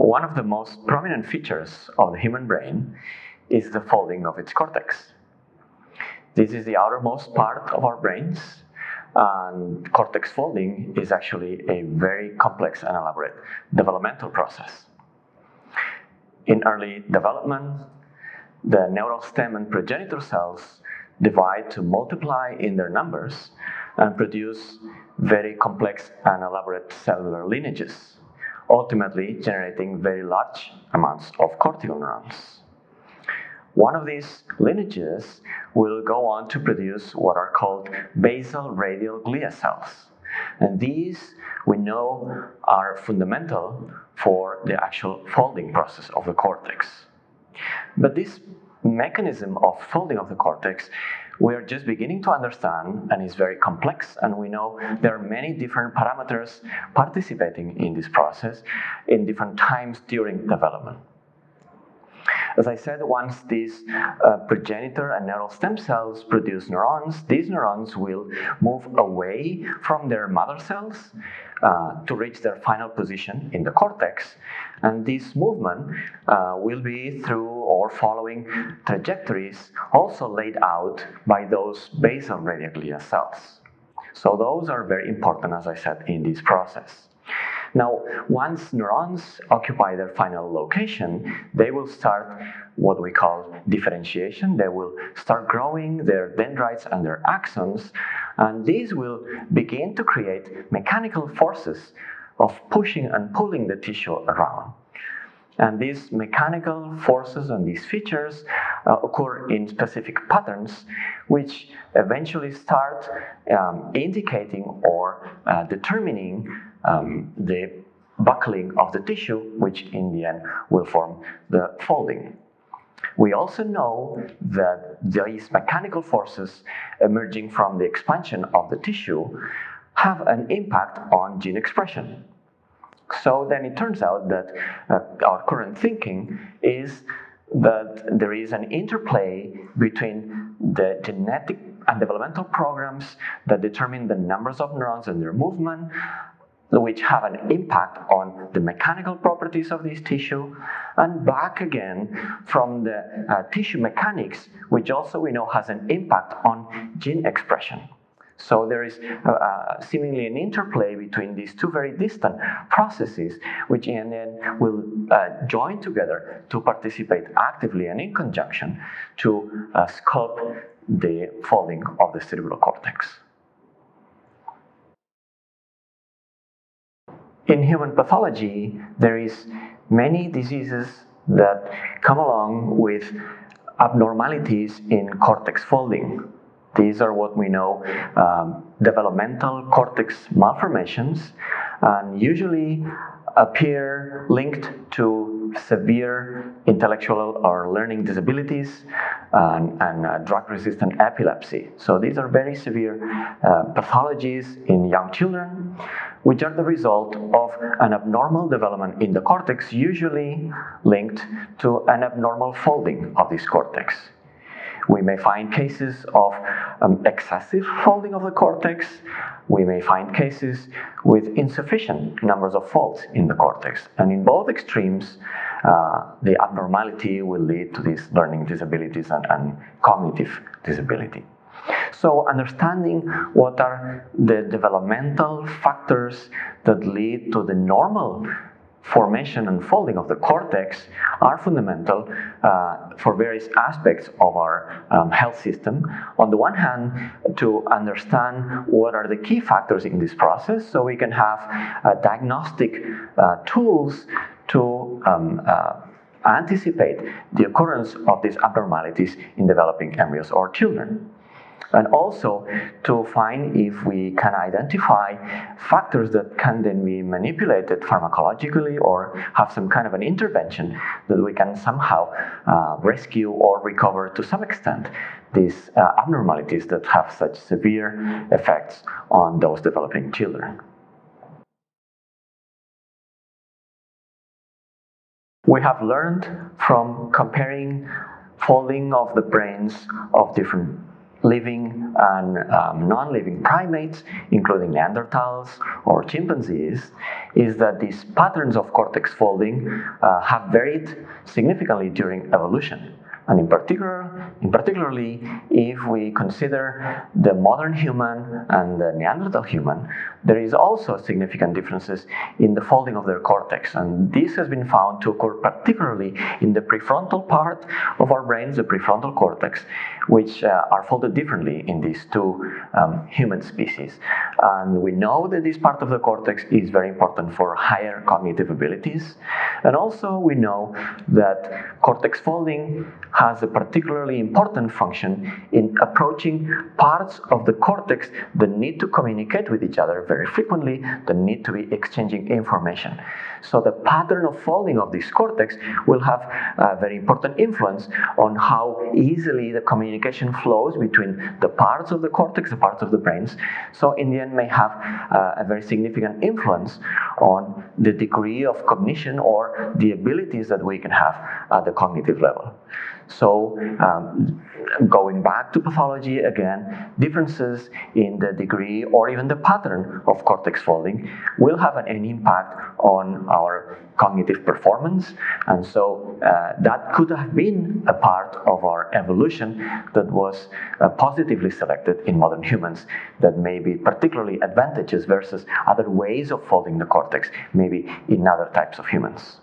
one of the most prominent features of the human brain is the folding of its cortex. This is the outermost part of our brains, and cortex folding is actually a very complex and elaborate developmental process. In early development, the neural stem and progenitor cells divide to multiply in their numbers and produce very complex and elaborate cellular lineages, ultimately generating very large amounts of cortical neurons. One of these lineages will go on to produce what are called basal radial glia cells. And these, we know, are fundamental for the actual folding process of the cortex. But this mechanism of folding of the cortex, we are just beginning to understand, and is very complex, and we know there are many different parameters participating in this process in different times during development. As I said, once these progenitor and neural stem cells produce neurons, these neurons will move away from their mother cells to reach their final position in the cortex. And this movement will be through or following trajectories also laid out by those basal radial glia cells. So those are very important, as I said, in this process. Now, once neurons occupy their final location, they will start what we call differentiation. They will start growing their dendrites and their axons, and these will begin to create mechanical forces of pushing and pulling the tissue around. And these mechanical forces and these features occur in specific patterns, which eventually start indicating or determining the buckling of the tissue, which in the end will form the folding. We also know that these mechanical forces emerging from the expansion of the tissue have an impact on gene expression. So then it turns out that our current thinking is that there is an interplay between the genetic and developmental programs that determine the numbers of neurons and their movement, which have an impact on the mechanical properties of this tissue, and back again from the tissue mechanics, which also we know has an impact on gene expression. So there is seemingly an interplay between these two very distant processes, which in the end will join together to participate actively and in conjunction to sculpt the folding of the cerebral cortex. In human pathology, there is many diseases that come along with abnormalities in cortex folding. These are what we know developmental cortex malformations, and usually appear linked to severe intellectual or learning disabilities and drug-resistant epilepsy. So these are very severe pathologies in young children, which are the result of an abnormal development in the cortex, usually linked to an abnormal folding of this cortex. We may find cases of excessive folding of the cortex. We may find cases with insufficient numbers of folds in the cortex. And in both extremes, the abnormality will lead to these learning disabilities and cognitive disability. So understanding what are the developmental factors that lead to the normal formation and folding of the cortex are fundamental for various aspects of our health system. On the one hand, to understand what are the key factors in this process, so we can have diagnostic tools to anticipate the occurrence of these abnormalities in developing embryos or children. And also to find if we can identify factors that can then be manipulated pharmacologically or have some kind of an intervention that we can somehow rescue or recover to some extent these abnormalities that have such severe effects on those developing children. We have learned from comparing folding of the brains of different living and non-living primates, including Neanderthals or chimpanzees, is that these patterns of cortex folding have varied significantly during evolution. And particularly, if we consider the modern human and the Neanderthal human, there is also significant differences in the folding of their cortex. And this has been found to occur particularly in the prefrontal part of our brains, the prefrontal cortex, which are folded differently in these two human species. And we know that this part of the cortex is very important for higher cognitive abilities. And also we know that cortex folding has a particularly important function in approaching parts of the cortex that need to communicate with each other very frequently, that need to be exchanging information. So the pattern of folding of this cortex will have a very important influence on how easily the communication flows between the parts of the cortex, the parts of the brains. So in the end may have a very significant influence on the degree of cognition or the abilities that we can have at the cognitive level. So going back to pathology again, differences in the degree or even the pattern of cortex folding will have an impact on our cognitive performance. And so that could have been a part of our evolution that was positively selected in modern humans, that may be particularly advantageous versus other ways of folding the cortex, maybe in other types of humans.